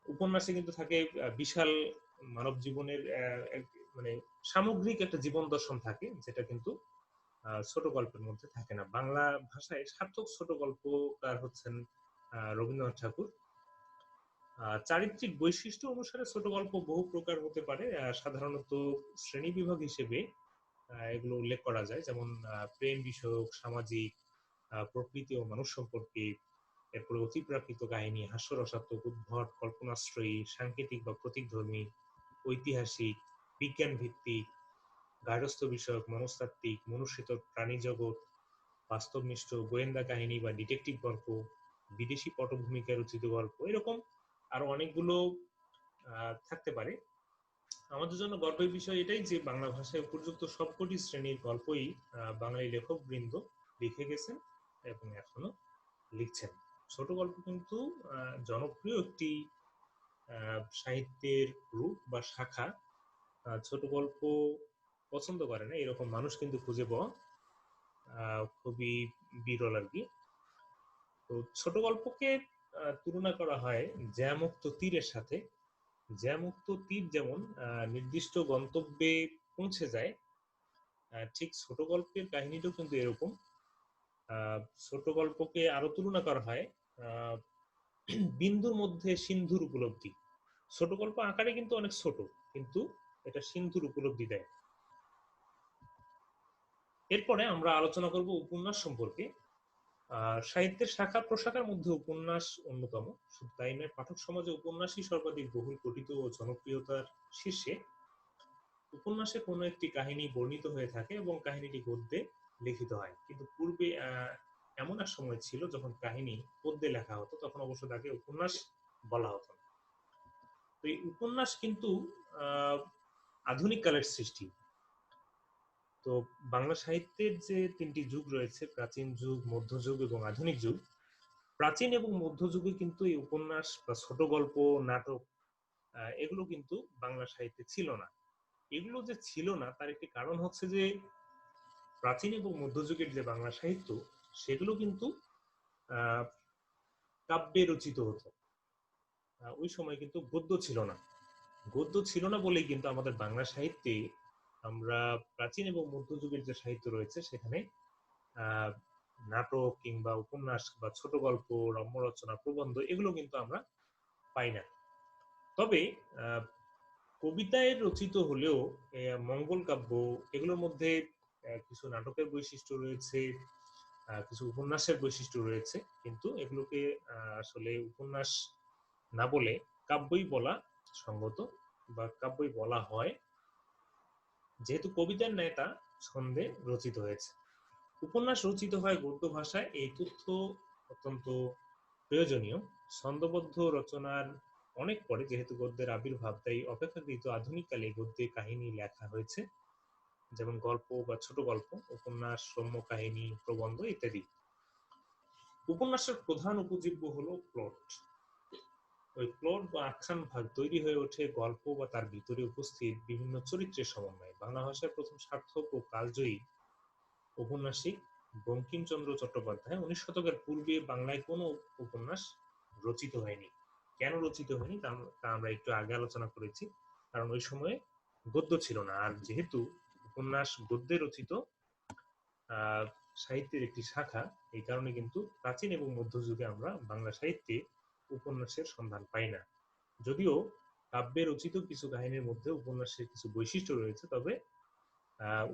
উপন্যাসে কিন্তু থাকে বিশাল মানব জীবনের মানে সামগ্রিক একটা জীবন দর্শন থাকে, যেটা কিন্তু ছোট গল্পের মধ্যে থাকে না। বাংলা ভাষায় সার্থক ছোট গল্পকার হচ্ছেন রবীন্দ্রনাথ ঠাকুর। চারিত্রিক বৈশিষ্ট্য অনুসারে ছোট গল্প বহু প্রকার হতে পারে। সাধারণত শ্রেণীবিভাগ হিসেবে এগুলো উল্লেখ করা যায়, যেমন প্রেম বিষয়ক, সামাজিক, প্রকৃতি ও মানুষ সম্পর্কে, এরপরে অতিপ্রাকৃত কাহিনী, হাস্যরসাত্মক, উদ্ভট, কল্পনাশ্রয়ী, সাংকেতিক বা প্রতীকধর্মী, ঐতিহাসিক, বিজ্ঞান ভিত্তিক, গার্হস্থ্য বিষয়ক, মনস্তাত্ত্বিক, মনুষ্যিত প্রাণী জগৎ, বাস্তবনিষ্ঠ, গোয়েন্দা কাহিনী বা ডিটেকটিভ গল্প, বিদেশি পটভূমিকায় রচিত গল্প, এরকম আরো অনেকগুলো থাকতে পারে। আমাদের জন্য গর্বের বিষয় এটাই যে বাংলা ভাষায় উপযুক্ত সবকটি শ্রেণীর গল্পই বাঙালি লেখক বৃন্দ লিখে গেছেন এবং এখনো লিখছেন। ছোট গল্প কিন্তু জনপ্রিয় একটি সাহিত্যের রূপ বা শাখা। ছোট গল্প পছন্দ করে না এরকম মানুষ কিন্তু খুঁজে পাওয়া খুবই বিরল আর কি। তো ছোট গল্পকে তুলনা করা হয় জ্যামুক্ত তীরের সাথে। জ্যামুক্ত তীর যেমন নির্দিষ্ট গন্তব্যে পৌঁছে যায়, ঠিক ছোট গল্পের কাহিনীটাও কিন্তু এরকম। ছোট গল্পকে আরো তুলনা করা হয় বিন্দুর মধ্যে সিন্ধুর উপলব্ধি। ছোট গল্প আকারে কিন্তু অনেক ছোট, কিন্তু এটা সিন্ধুর উপলব্ধি দেয়। এরপরে আমরা আলোচনা করব উপন্যাস সম্পর্কে। সাহিত্যের শাখা প্রশাখার মধ্যে উপন্যাস অন্যতম। শুধু তাই নয়, পাঠক সমাজে উপন্যাসই সর্বাধিক বহুল পঠিত ও জনপ্রিয়তার শীর্ষে। উপন্যাসে কোনো একটি কাহিনী বর্ণিত হয়ে থাকে এবং কাহিনীটি গদ্যে লিখিত হয়, কিন্তু পূর্বে এমন এক সময় ছিল যখন কাহিনী গদ্যে লেখা হতো, তখন অবশ্য তাকে উপন্যাস বলা হতো। তো এই উপন্যাস কিন্তু আধুনিক কালের সৃষ্টি। তো বাংলা সাহিত্যের যে তিনটি যুগ রয়েছে, প্রাচীন যুগ, মধ্যযুগ এবং আধুনিক যুগ। প্রাচীন এবং মধ্যযুগে কিন্তু এই উপন্যাস বা ছোট গল্প, নাটক এগুলো কিন্তু বাংলা সাহিত্যে ছিল না। এগুলো যে ছিল না তার একটি কারণ হচ্ছে যে প্রাচীন এবং মধ্যযুগের যে বাংলা সাহিত্য, সেগুলো কিন্তু কাব্যে রচিত হতো। ওই সময় কিন্তু গদ্য ছিল না। গদ্য ছিল না বলেই কিন্তু আমাদের বাংলা সাহিত্যে আমরা প্রাচীন এবং মধ্যযুগের যে সাহিত্য রয়েছে সেখানে নাটক কিংবা উপন্যাস বা ছোট গল্প, রম্য রচনা, প্রবন্ধ এগুলো কিন্তু আমরা পাই না। তবে কবিতায় রচিত হলেও মঙ্গল কাব্য এগুলোর মধ্যে কিছু নাটকের বৈশিষ্ট্য রয়েছে, কিছু উপন্যাসের বৈশিষ্ট্য রয়েছে, কিন্তু এগুলোকে আসলে উপন্যাস না বলে কাব্যই বলা সঙ্গত বা কাব্যই বলা হয়, যেহেতু কবিতার ন্যায় তা ছন্দে রচিত হয়েছে। উপন্যাস রচিত হয় গদ্য ভাষায়, এই তথ্য অত্যন্ত প্রয়োজনীয়। ছন্দবদ্ধ রচনার অনেক পরে যেহেতু গদ্যের আবির্ভাব, তাই অপেক্ষাকৃত আধুনিককালে গদ্যে কাহিনী লেখা হয়েছে, যেমন গল্প বা ছোট গল্প, উপন্যাস, রম্য কাহিনী, প্রবন্ধ ইত্যাদি। উপন্যাসের প্রধান উপজীব্য হলো প্লট। ওই প্লট বা আখ্যান ভাগ তৈরি হয়ে ওঠে গল্প বা তার ভিতরে উপস্থিত বিভিন্ন চরিত্রের সমন্বয়ে। বাংলা ভাষার প্রথম সার্থক ও কালজয়ী ঔপন্যাসিক বঙ্কিমচন্দ্র চট্টোপাধ্যায়। 19 শতকের পূর্বে বাংলায় কোনো উপন্যাস রচিত হয়নি। কেন রচিত হয়নি তা আমরা একটু আগে আলোচনা করেছি, কারণ ওই সময়ে গদ্য ছিল না। আর যেহেতু উপন্যাস গদ্যে রচিত সাহিত্যের একটি শাখা, এই কারণে কিন্তু প্রাচীন এবং মধ্যযুগে আমরা বাংলা সাহিত্যে উপন্যাসের সন্ধান পাই না। যদিও কাব্যে রচিত কিছু কাহিনীর মধ্যে উপন্যাসের কিছু বৈশিষ্ট্য রয়েছে, তবে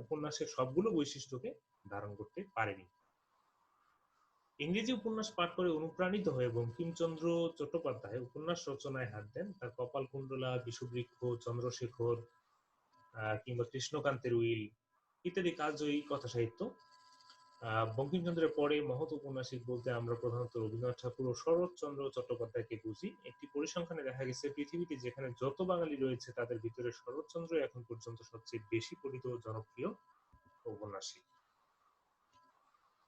উপন্যাসের সবগুলো বৈশিষ্ট্যকে ধারণ করতে পারেনি। ইংরেজি উপন্যাস পাঠ করে অনুপ্রাণিত হয়ে বঙ্কিমচন্দ্র চট্টোপাধ্যায় উপন্যাস রচনায় হাত দেন। তার কপালকুণ্ডলা, বিষবৃক্ষ, চন্দ্রশেখর কিংবা কৃষ্ণকান্তের উইল ইত্যাদি কালজয়ী কথা সাহিত্য। বঙ্কিমচন্দ্রের পরে মহৎ উপন্যাসিক বলতে আমরা প্রধানত রবীন্দ্রনাথ ঠাকুর ও শরৎচন্দ্র চট্টোপাধ্যায়কে বুঝি। একটি পরিসংখ্যানে দেখা গেছে পৃথিবীতে যেখানে যত বাঙালি রয়েছে তাদের ভিতরে শরৎচন্দ্র এখন পর্যন্ত সবচেয়ে বেশি পঠিত ও জনপ্রিয় উপন্যাসিক।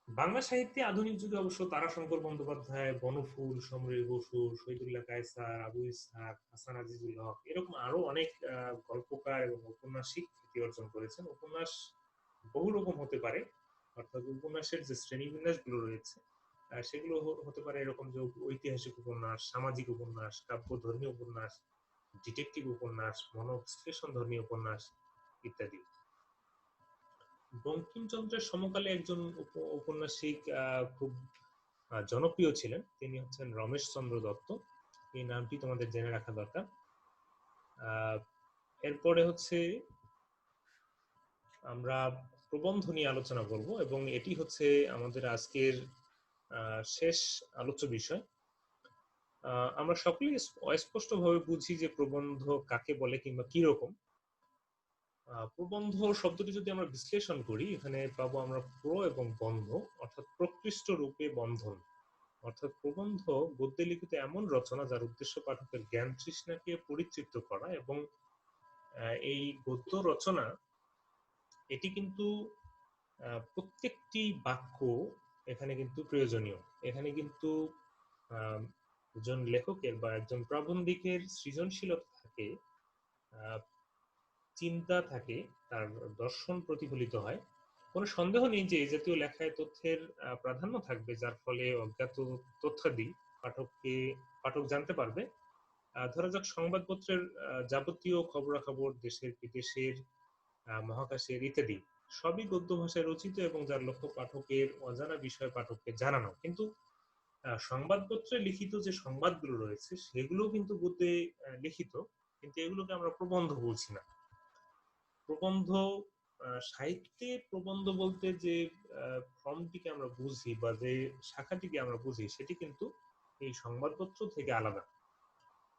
বাংলা সাহিত্যে আধুনিক যুগে অবশ্য তারাশঙ্কর বন্দ্যোপাধ্যায়, বনফুল, সমরেশ বসু, শহীদুল্লাহ কায়সার, আবু ইসহাক, হাসান আজিজুল হক এরকম আরো অনেক গল্পকার এবং ঔপন্যাসিক খ্যাতি অর্জন করেছেন। উপন্যাস বহু রকম হতে পারে, অর্থাৎ উপন্যাসের যে শ্রেণীবিন্যাসগুলো রয়েছে সেগুলো হতে পারে এরকম যে ঐতিহাসিক উপন্যাস, সামাজিক উপন্যাস, কাব্যধর্মী উপন্যাস, ডিটেকটিভ উপন্যাস, মনোবিশ্লেষণ ধর্মী উপন্যাস ইত্যাদি। বঙ্কিমচন্দ্রের সমকালে একজন ঔপন্যাসিক খুব জনপ্রিয় ছিলেন, তিনি হচ্ছেন রমেশচন্দ্র দত্ত। এই নামটি তোমাদের জেনে রাখা দরকার। এরপরে হচ্ছে আমরা প্রবন্ধ নিয়ে আলোচনা করব এবং এটি হচ্ছে আমাদের আজকের শেষ আলোচ্য বিষয়। আমরা সকলেই অস্পষ্টভাবে বুঝি যে প্রবন্ধ কাকে বলে কিংবা কি রকম। প্রবন্ধ শব্দটি যদি আমরা বিশ্লেষণ করি, এখানে পাবো আমরা প্র এবং বন্ধ, অর্থাৎ প্রকৃষ্ট রূপে বন্ধন। অর্থাৎ প্রবন্ধ গদ্যে লিখিত এমন রচনা যার উদ্দেশ্য পাঠকের জ্ঞান তৃষ্ণাকে পরিতৃপ্ত করা, এবং এই গদ্য রচনা এটি কিন্তু প্রত্যেকটি বাক্য এখানে কিন্তু প্রয়োজনীয়। এখানে কিন্তু একজন লেখকের বা একজন প্রাবন্ধিকের সৃজনশীলতা থাকে, চিন্তা থাকে, তার দর্শন প্রতিফলিত হয়। কোনো সন্দেহ নেই যে এই জাতীয় লেখায় তথ্যের প্রাধান্য থাকবে, যার ফলে অজ্ঞাত তথ্যাদি পাঠক জানতে পারবে। ধরা যাক সংবাদপত্রের যাবতীয় খবরাখবর, দেশের বিদেশের, মহাকাশের ইত্যাদি সবই গদ্য ভাষায় রচিত এবং যার লক্ষ্য পাঠকের অজানা বিষয় পাঠককে জানানো। কিন্তু সংবাদপত্রে লিখিত যে সংবাদগুলো রয়েছে সেগুলো কিন্তু গদ্যে লিখিত, কিন্তু এগুলোকে আমরা প্রবন্ধ বলছি না। প্রবন্ধ সাহিত্যে প্রবন্ধ বলতে যে ফর্মটিকে আমরা বুঝি বা যে শাখাটিকে আমরা বুঝি সেটি কিন্তু এই সংবাদপত্র থেকে আলাদা।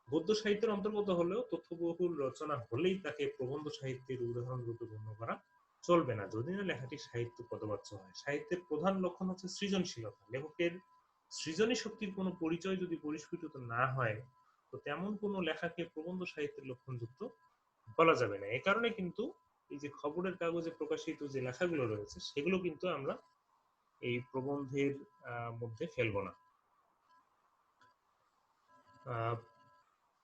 গদ্য সাহিত্যের অন্তর্গত হলেও তথ্যবহুল রচনা হলেই তাকে প্রবন্ধ সাহিত্যের উদাহরণ রূপে গণ্য করা চলবে না, যদি না লেখাটি সাহিত্য পদবাচ্য হয়। সাহিত্যের প্রধান লক্ষণ হচ্ছে সৃজনশীলতা। লেখকের সৃজনী শক্তির কোনো পরিচয় যদি পরিস্ফুটিত না হয়, তো তেমন কোনো লেখাকে প্রবন্ধ সাহিত্যের লক্ষণযুক্ত বলা যাবে না। এ কারণে কিন্তু এই যে খবরের কাগজে প্রকাশিত যে লেখাগুলো রয়েছে সেগুলো কিন্তু আমরা এই প্রবন্ধের মধ্যে ফেলবো না।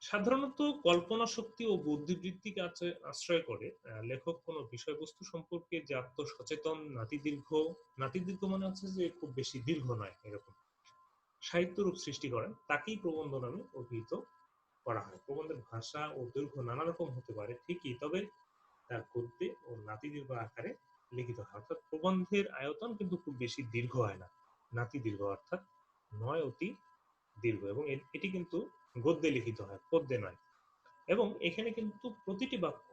সাধারণত কল্পনা শক্তি ও বুদ্ধিবৃত্তিকে আশ্রয় করে লেখক কোনো বিষয়বস্তু সম্পর্কে যে আত্মসচেতন নাতিদীর্ঘ মানে হচ্ছে যে খুব বেশি দীর্ঘ নয় এরকম সাহিত্য রূপ সৃষ্টি করেন, তাকেই প্রবন্ধ নামে অভিহিত করা হয়। প্রবন্ধের ভাষা ও দৈর্ঘ্য নানা রকম হতে পারে ঠিকই, তবে তার গদ্যে ও নাতিদীর্ঘ আকারে লিখিত হয়। অর্থাৎ প্রবন্ধের আয়তন কিন্তু খুব বেশি দীর্ঘ হয় না, নাতিদীর্ঘ অর্থাৎ নয় অতি দীর্ঘ, এবং এটি কিন্তু গদ্যে লিখিত হয়, পদ্যে নয়। এবং এখানে কিন্তু প্রতিটি বাক্য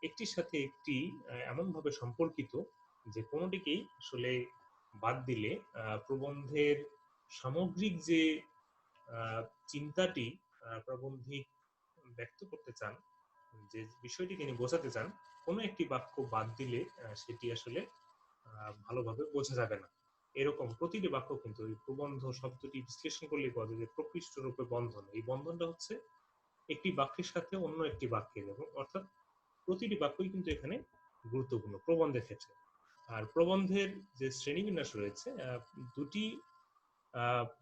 একটির সাথে একটি এমন ভাবে সম্পর্কিত যে কোনোটিকেই আসলে বাদ দিলে প্রবন্ধের সামগ্রিক যে চিন্তাটি প্রবন্ধিক ব্যক্ত করতে চান, যে বিষয়টি তিনি বোঝাতে চান, কোনো একটি বাক্য বাদ দিলে সেটি আসলে ভালোভাবে বোঝা যাবে না। এরকম প্রতিটি বাক্য কিন্তু এই প্রবন্ধ শব্দটি বিশ্লেষণ করলে বলে যে প্রকৃষ্ট রূপে বন্ধন। এই বন্ধনটা হচ্ছে একটি বাক্যের সাথে অন্য একটি বাক্যের, এবং অর্থাৎ প্রতিটি বাক্যই কিন্তু এখানে গুরুত্বপূর্ণ প্রবন্ধের ক্ষেত্রে। আর প্রবন্ধের যে শ্রেণীবিন্যাস রয়েছে, দুটি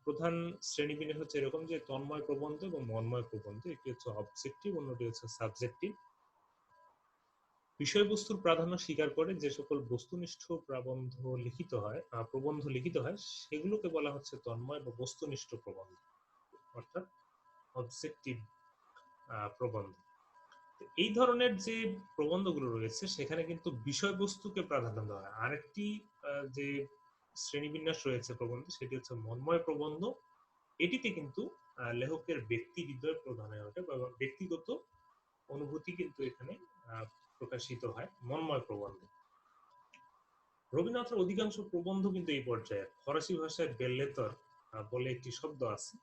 প্রধান শ্রেণীবিন্যাস হচ্ছে এরকম যে তন্ময় প্রবন্ধ এবং মন্ময় প্রবন্ধ। একটি হচ্ছে অবজেক্টিভ, অন্যটি হচ্ছে সাবজেক্টিভ। বিষয়বস্তুর প্রাধান্য স্বীকার করে যে সকল বস্তুনিষ্ঠ প্রবন্ধ লিখিত হয় সেগুলোকে বলা হচ্ছে তন্ময় বা বস্তুনিষ্ঠ প্রবন্ধ, অর্থাৎ অবজেক্টিভ প্রবন্ধ। এই ধরনের যে প্রবন্ধগুলো রয়েছে সেখানে কিন্তু বিষয়বস্তুকে প্রাধান্য দেওয়া হয়। আরেকটি যে শ্রেণীবিন্যাস রয়েছে প্রবন্ধে সেটি হচ্ছে মন্ময় প্রবন্ধ। এটিতে কিন্তু লেখকের ব্যক্তি হৃদয় প্রধান হয়ে ওঠে বা ব্যক্তিগত অনুভূতি কিন্তু এখানে প্রকাশিত হয় মন্ময় প্রবন্ধে। রবীন্দ্রনাথের অধিকাংশ প্রবন্ধ কিন্তু এই পর্যায়ে। ফরাসি ভাষায় বেললেতর বলে একটি শব্দ আছে,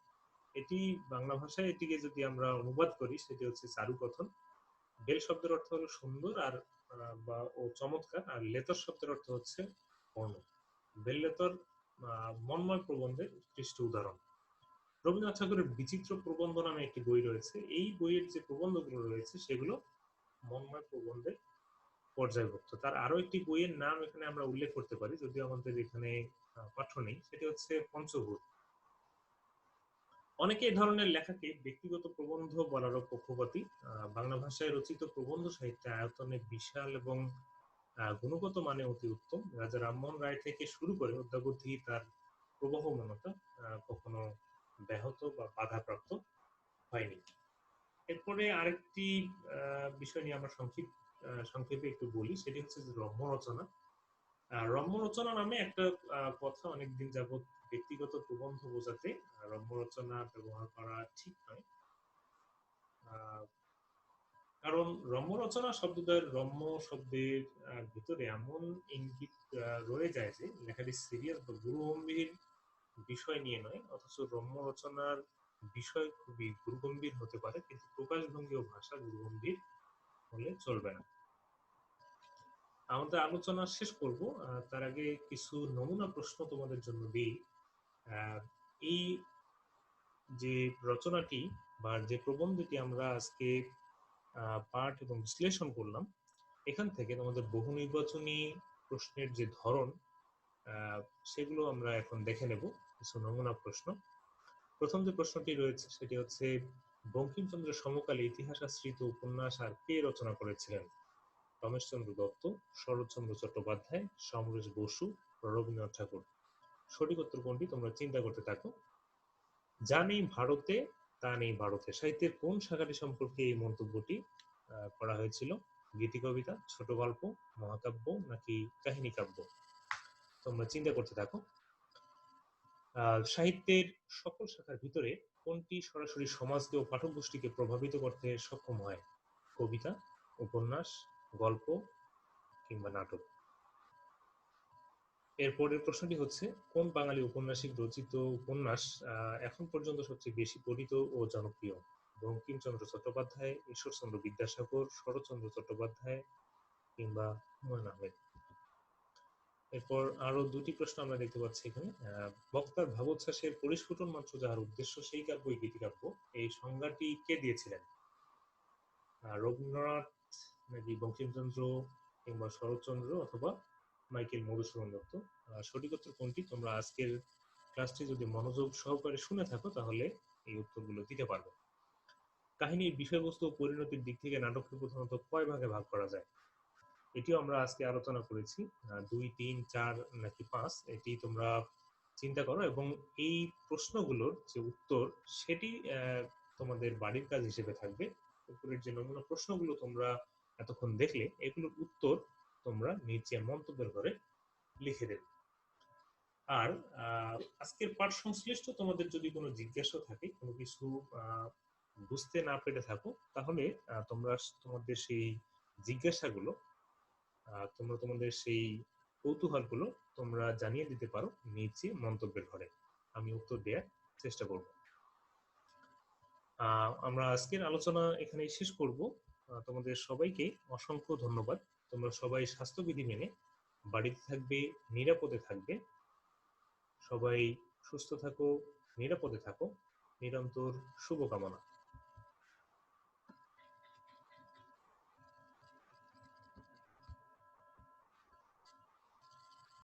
এটি বাংলা ভাষায় এটিকে যদি আমরা অনুবাদ করি সেটি হচ্ছে চারুকথন। বেল শব্দের অর্থ হলো সুন্দর আর বা ও চমৎকার, আর লেতর শব্দের অর্থ হচ্ছে বর্ণ। বেললেতর মন্ময় প্রবন্ধের উৎকৃষ্ট উদাহরণ। রবীন্দ্রনাথ ঠাকুরের বিচিত্র প্রবন্ধ নামে একটি বই রয়েছে। এই বইয়ের যে প্রবন্ধগুলো রয়েছে সেগুলো মন্ময় প্রবন্ধের পর্যায়ভুক্ত। তার আরো একটি বইয়ের নাম এখানে আমরা উল্লেখ করতে পারি, যদিও আমাদের এখানে পাঠ্য নেই, সেটি হচ্ছে পঞ্চভূত। অনেকে এই ধরনের লেখাকে ব্যক্তিগত প্রবন্ধ বলারও পক্ষপাতী। বাংলা ভাষায় রচিত প্রবন্ধ সাহিত্যে আয়তনে বিশাল এবং গুণগত মানে অতি উত্তম। রাজা রামমোহন রায় থেকে শুরু করে অদ্যাবধি তার প্রবাহমানতা কখনো ব্যাহত বা বাধাপ্রাপ্ত হয়নি। এরপরে আরেকটি বিষয় নিয়ে আমরা সংক্ষেপে একটু বলি, সেটি হচ্ছে যে রম্য রচনা। রম্য রচনা নামে একটা কথা অনেকদিন যাবৎ ব্যক্তিগত প্রবন্ধ বোঝাতে রম্য রচনা ব্যবহার করা ঠিক নয়। কারণ রম্য রচনা শব্দদ্বয়ের রম্য শব্দের ভিতরে এমন ইঙ্গিত রয়ে যায় যে লেখাটি সিরিয়াস বা গুরুগম্ভীর বিষয় নিয়ে নয়, অথচ রম্য রচনার বিষয় খুবই গুরুগম্ভীর হতে পারে, কিন্তু প্রকাশভঙ্গি ও ভাষা গুরুগম্ভীর হলে চলবে না। আমাদের আলোচনা শেষ করব, তার আগে কিছু নমুনা প্রশ্ন তোমাদের জন্য দিই। এই যে রচনাটি বা যে প্রবন্ধটি আমরা আজকে পাঠ এবং বিশ্লেষণ করলাম, এখান থেকে তোমাদের বহু নির্বাচনী প্রশ্নের যে ধরন সেগুলো আমরা এখন দেখে নেব। কিছু নমুনা প্রশ্ন। প্রথম যে প্রশ্নটি রয়েছে সেটি হচ্ছে, বঙ্কিমচন্দ্রের সমকালে ইতিহাস আশ্রিত উপন্যাস আর কে রচনা করেছিলেন? রমেশচন্দ্র দত্ত, শরৎচন্দ্র চট্টোপাধ্যায়, সমরেশ বসু, রবীন্দ্রনাথ ঠাকুর। সঠিক উত্তর কোনটি তোমরা চিন্তা করতে থাকো। যা নেই ভারতে তা নেই ভারতে সাহিত্যের কোন শাখাটি সম্পর্কে এই মন্তব্যটি করা হয়েছিল? গীতি কবিতা, ছোট গল্প, মহাকাব্য নাকি কাহিনী কাব্য? তোমরা চিন্তা করতে থাকো। সাহিত্যের সকল শাখার ভিতরে কোনটি সরাসরি সমাজকে ও পাঠক গোষ্ঠীকে প্রভাবিত করতে সক্ষম হয়? কবিতা, উপন্যাস, গল্প কিংবা নাটক? এরপরের প্রশ্নটি হচ্ছে, কোন বাঙালি ঔপন্যাসিক রচিত উপন্যাস এখন পর্যন্ত সবচেয়ে বেশি পঠিত ও জনপ্রিয়? বঙ্কিমচন্দ্র চট্টোপাধ্যায়, ঈশ্বরচন্দ্র বিদ্যাসাগর, শরৎচন্দ্র চট্টোপাধ্যায় কিংবা হুমায়ুন আহমেদ? এরপর আরো দুটি প্রশ্ন আমরা দেখতে পাচ্ছি এখানে। বক্তার ভাবোচ্ছ্বাসের পরিস্ফুটন মাত্র যাহার উদ্দেশ্য সেই কাব্যই গীতিকাব্য, এই সংজ্ঞাটি কে দিয়েছিলেন? রবীন্দ্রনাথ নাকি বঙ্কিমচন্দ্র কিংবা শরৎচন্দ্র অথবা মাইকেল মধুসূদন দত্ত? সঠিক উত্তর কোনটি? তোমরা আজকের ক্লাসটি যদি মনোযোগ সহকারে শুনে থাকো তাহলে এই উত্তরগুলো দিতে পারবে। কাহিনীর বিষয়বস্তু ও পরিণতির দিক থেকে নাটককে প্রধানত কয় ভাগে ভাগ করা যায়? এটিও আমরা আজকে আলোচনা করেছি। 2, 3, 4 নাকি 5, এটি তোমরা চিন্তা করো এবং এই প্রশ্নগুলোর যে উত্তর সেটি তোমাদের বাড়ির কাজ হিসেবে থাকবে। উপরের যে নমুনা প্রশ্নগুলো তোমরা এতক্ষণ দেখলে, এগুলোর উত্তর তোমরা নিচে মন্তব্যের ঘরে লিখে দেবে। আর আজকের পাঠ সংশ্লিষ্ট তোমাদের যদি কোনো জিজ্ঞাসা থাকে, কোনো কিছু বুঝতে না পেরে থাকো, তাহলে তোমরা তোমাদের সেই জিজ্ঞাসাগুলো তোমরা তোমাদের সেই কৌতূহলগুলো তোমরা জানিয়ে দিতে পারো নিচে মন্তব্যের ঘরে। আমি উত্তর দেওয়ার চেষ্টা করব। আমরা আজকের আলোচনা এখানেই শেষ করব। তোমাদের সবাইকে অসংখ্য ধন্যবাদ। তোমরা সবাই স্বাস্থ্যবিধি মেনে বাড়িতে থাকবে, নিরাপদে থাকবে। সবাই সুস্থ থাকো, নিরাপদে থাকো। নিরন্তর শুভকামনা।